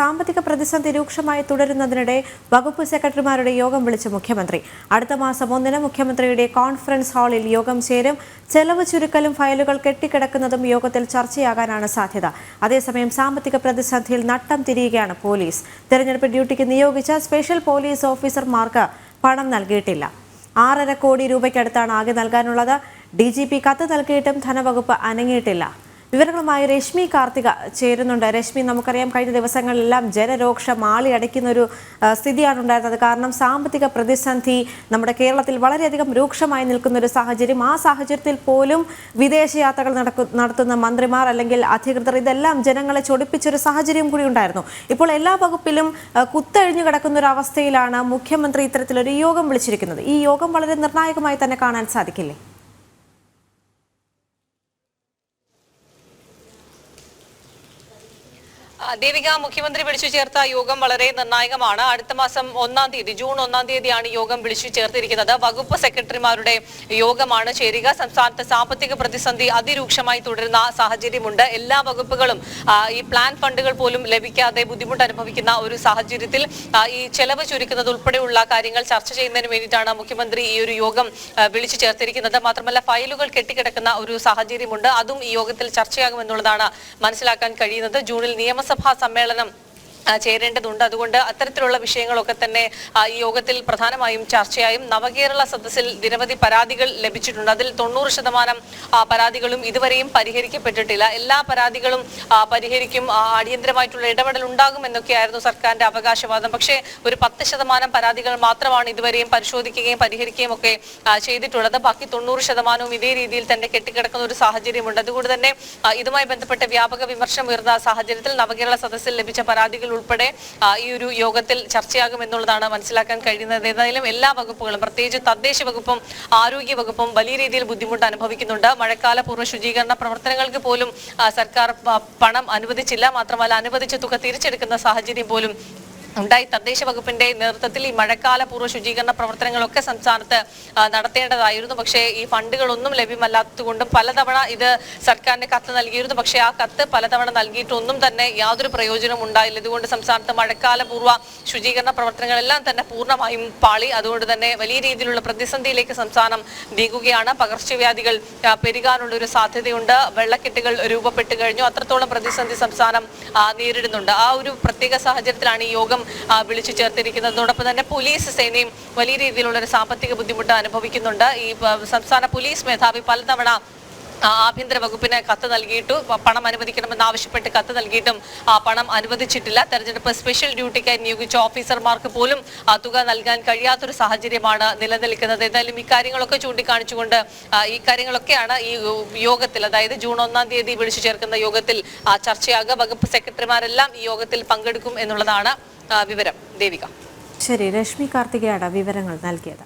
സാമ്പത്തിക പ്രതിസന്ധി രൂക്ഷമായി തുടരുന്നതിനിടെ വകുപ്പ് സെക്രട്ടറിമാരുടെ യോഗം വിളിച്ച മുഖ്യമന്ത്രി. അടുത്ത മാസം 1-ന് മുഖ്യമന്ത്രിയുടെ കോൺഫറൻസ് ഹാളിൽ യോഗം ചേരും. ചെലവ് ചുരുക്കലും ഫയലുകൾ കെട്ടിക്കിടക്കുന്നതും യോഗത്തിൽ ചർച്ചയാകാനാണ് സാധ്യത. അതേസമയം സാമ്പത്തിക പ്രതിസന്ധിയിൽ നട്ടം തിരിയുകയാണ് പോലീസ്. തെരഞ്ഞെടുപ്പ് ഡ്യൂട്ടിക്ക് നിയോഗിച്ച സ്പെഷ്യൽ പോലീസ് ഓഫീസർമാർക്ക് പണം നൽകിയിട്ടില്ല. 6.5 കോടി രൂപയ്ക്കടുത്താണ് ആകെ നൽകാനുള്ളത്. DGP കത്ത് നൽകിയിട്ടും ധനവകുപ്പ് അനങ്ങിയിട്ടില്ല. വിവരങ്ങളുമായി രശ്മി കാർത്തിക ചേരുന്നുണ്ട്. രശ്മി, നമുക്കറിയാം കഴിഞ്ഞ ദിവസങ്ങളിലെല്ലാം ജനരോക്ഷം ആളിയടയ്ക്കുന്ന ഒരു സ്ഥിതിയാണ് ഉണ്ടായിരുന്നത്. കാരണം സാമ്പത്തിക പ്രതിസന്ധി നമ്മുടെ കേരളത്തിൽ വളരെയധികം രൂക്ഷമായി നിൽക്കുന്ന ഒരു സാഹചര്യം. ആ സാഹചര്യത്തിൽ പോലും വിദേശയാത്രകൾ നടത്തുന്ന മന്ത്രിമാർ അല്ലെങ്കിൽ അധികൃതർ ഇതെല്ലാം ജനങ്ങളെ ചൊടിപ്പിച്ചൊരു സാഹചര്യം കൂടി ഉണ്ടായിരുന്നു. ഇപ്പോൾ എല്ലാ വകുപ്പിലും കുത്തഴിഞ്ഞു കിടക്കുന്ന ഒരു അവസ്ഥയിലാണ് മുഖ്യമന്ത്രി ഇത്തരത്തിലൊരു യോഗം വിളിച്ചിരിക്കുന്നത്. ഈ യോഗം വളരെ നിർണായകമായി തന്നെ കാണാൻ സാധിക്കില്ലേ? ദേവിക, മുഖ്യമന്ത്രി വിളിച്ചു ചേർത്ത യോഗം വളരെ നിർണായകമാണ്. അടുത്ത മാസം 1-ാം തീയതി, ജൂൺ 1-ാം തീയതിയാണ് യോഗം വിളിച്ചു ചേർത്തിരിക്കുന്നത്. വകുപ്പ് സെക്രട്ടറിമാരുടെ യോഗമാണ് ചേരുക. സംസ്ഥാനത്ത് സാമ്പത്തിക പ്രതിസന്ധി അതിരൂക്ഷമായി തുടരുന്ന സാഹചര്യമുണ്ട്. എല്ലാ വകുപ്പുകളും ഈ പ്ലാൻ ഫണ്ടുകൾ പോലും ലഭിക്കാതെ ബുദ്ധിമുട്ട് അനുഭവിക്കുന്ന ഒരു സാഹചര്യത്തിൽ ഈ ചെലവ് ചുരുക്കുന്നത് ഉൾപ്പെടെയുള്ള കാര്യങ്ങൾ ചർച്ച ചെയ്യുന്നതിന് വേണ്ടിയിട്ടാണ് മുഖ്യമന്ത്രി ഈ ഒരു യോഗം വിളിച്ചു ചേർത്തിരിക്കുന്നത്. മാത്രമല്ല, ഫയലുകൾ കെട്ടിക്കിടക്കുന്ന ഒരു സാഹചര്യമുണ്ട്. അതും ഈ യോഗത്തിൽ ചർച്ചയാകുമെന്നുള്ളതാണ് മനസ്സിലാക്കാൻ കഴിയുന്നത്. ജൂണിൽ നിയമസഭാ സമ്മേളനം ചേരേണ്ടതുണ്ട്. അതുകൊണ്ട് അത്തരത്തിലുള്ള വിഷയങ്ങളൊക്കെ തന്നെ ഈ യോഗത്തിൽ പ്രധാനമായും ചർച്ചയായും. നവകേരള സദസ്സിൽ നിരവധി പരാതികൾ ലഭിച്ചിട്ടുണ്ട്. അതിൽ 90% പരാതികളും ഇതുവരെയും പരിഹരിക്കപ്പെട്ടിട്ടില്ല. എല്ലാ പരാതികളും പരിഹരിക്കും, അടിയന്തരമായിട്ടുള്ള ഇടപെടൽ ഉണ്ടാകുമെന്നൊക്കെയായിരുന്നു സർക്കാരിന്റെ അവകാശവാദം. പക്ഷേ ഒരു 10% പരാതികൾ മാത്രമാണ് ഇതുവരെയും പരിശോധിക്കുകയും പരിഹരിക്കുകയും ഒക്കെ ചെയ്തിട്ടുള്ളത്. ബാക്കി 90% ഇതേ രീതിയിൽ തന്നെ കെട്ടിക്കിടക്കുന്ന ഒരു സാഹചര്യമുണ്ട്. അതുകൊണ്ട് തന്നെ ഇതുമായി ബന്ധപ്പെട്ട വ്യാപക വിമർശനം ഉയർന്ന സാഹചര്യത്തിൽ നവകേരള സദസ്സിൽ ലഭിച്ച പരാതികൾ ഉൾപ്പെടെ ഈ ഒരു യോഗത്തിൽ ചർച്ചയാകുമെന്നുള്ളതാണ് മനസ്സിലാക്കാൻ കഴിയുന്നത്. ഏതായാലും എല്ലാ വകുപ്പുകളും, പ്രത്യേകിച്ച് തദ്ദേശ വകുപ്പും ആരോഗ്യ വകുപ്പും വലിയ രീതിയിൽ ബുദ്ധിമുട്ട് അനുഭവിക്കുന്നുണ്ട്. മഴക്കാല പൂർവ്വ ശുചീകരണ പ്രവർത്തനങ്ങൾക്ക് പോലും സർക്കാർ പണം അനുവദിച്ചില്ല. മാത്രമല്ല, അനുവദിച്ച തുക തിരിച്ചെടുക്കുന്ന സാഹചര്യം പോലും ഉണ്ടായി. തദ്ദേശ വകുപ്പിന്റെ നേതൃത്വത്തിൽ ഈ മഴക്കാല പൂർവ്വ ശുചീകരണ പ്രവർത്തനങ്ങളൊക്കെ സംസ്ഥാനത്ത് നടത്തേണ്ടതായിരുന്നു. പക്ഷേ ഈ ഫണ്ടുകളൊന്നും ലഭ്യമല്ലാത്തതുകൊണ്ട് പലതവണ ഇത് സർക്കാരിന് കത്ത് നൽകിയിരുന്നു. പക്ഷേ ആ കത്ത് പലതവണ നൽകിയിട്ടൊന്നും തന്നെ യാതൊരു പ്രയോജനം ഉണ്ടായില്ല. ഇതുകൊണ്ട് സംസ്ഥാനത്ത് മഴക്കാല പൂർവ്വ ശുചീകരണ പ്രവർത്തനങ്ങളെല്ലാം തന്നെ പൂർണ്ണമായും പാളി. അതുകൊണ്ട് തന്നെ വലിയ രീതിയിലുള്ള പ്രതിസന്ധിയിലേക്ക് സംസ്ഥാനം നീങ്ങുകയാണ്. പകർച്ചവ്യാധികൾ പെരുകാനുള്ള ഒരു സാധ്യതയുണ്ട്. വെള്ളക്കെട്ടുകൾ രൂപപ്പെട്ടു കഴിഞ്ഞു. അത്രത്തോളം പ്രതിസന്ധി സംസ്ഥാനം നേരിടുന്നുണ്ട്. ആ ഒരു പ്രത്യേക സാഹചര്യത്തിലാണ് ഈ യോഗം വിളിച്ചു ചേർത്തിരിക്കുന്നത്. അതോടൊപ്പം തന്നെ പോലീസ് സേനയും വലിയ രീതിയിലുള്ള ഒരു സാമ്പത്തിക ബുദ്ധിമുട്ട് അനുഭവിക്കുന്നുണ്ട്. ഈ സംസ്ഥാന പോലീസ് മേധാവി പലതവണ ആഭ്യന്തര വകുപ്പിന് കത്ത് നൽകിയിട്ടു പണം അനുവദിക്കണമെന്ന് ആവശ്യപ്പെട്ട് കത്ത് നൽകിയിട്ടും പണം അനുവദിച്ചിട്ടില്ല. തെരഞ്ഞെടുപ്പ് സ്പെഷ്യൽ ഡ്യൂട്ടിക്കായി നിയോഗിച്ച ഓഫീസർമാർക്ക് പോലും തുക നൽകാൻ കഴിയാത്തൊരു സാഹചര്യമാണ് നിലനിൽക്കുന്നത്. ഏതായാലും ഇക്കാര്യങ്ങളൊക്കെ ചൂണ്ടിക്കാണിച്ചുകൊണ്ട് ഈ കാര്യങ്ങളൊക്കെയാണ് ഈ യോഗത്തിൽ, അതായത് ജൂൺ 1-ാം തീയതി വിളിച്ചു ചേർക്കുന്ന യോഗത്തിൽ ചർച്ചയാകുക. വകുപ്പ് സെക്രട്ടറിമാരെല്ലാം ഈ യോഗത്തിൽ പങ്കെടുക്കും എന്നുള്ളതാണ് വിവരം. ദേവിക. ശരി, രശ്മി കാർത്തികയാണ് വിവരങ്ങൾ നൽകിയത്.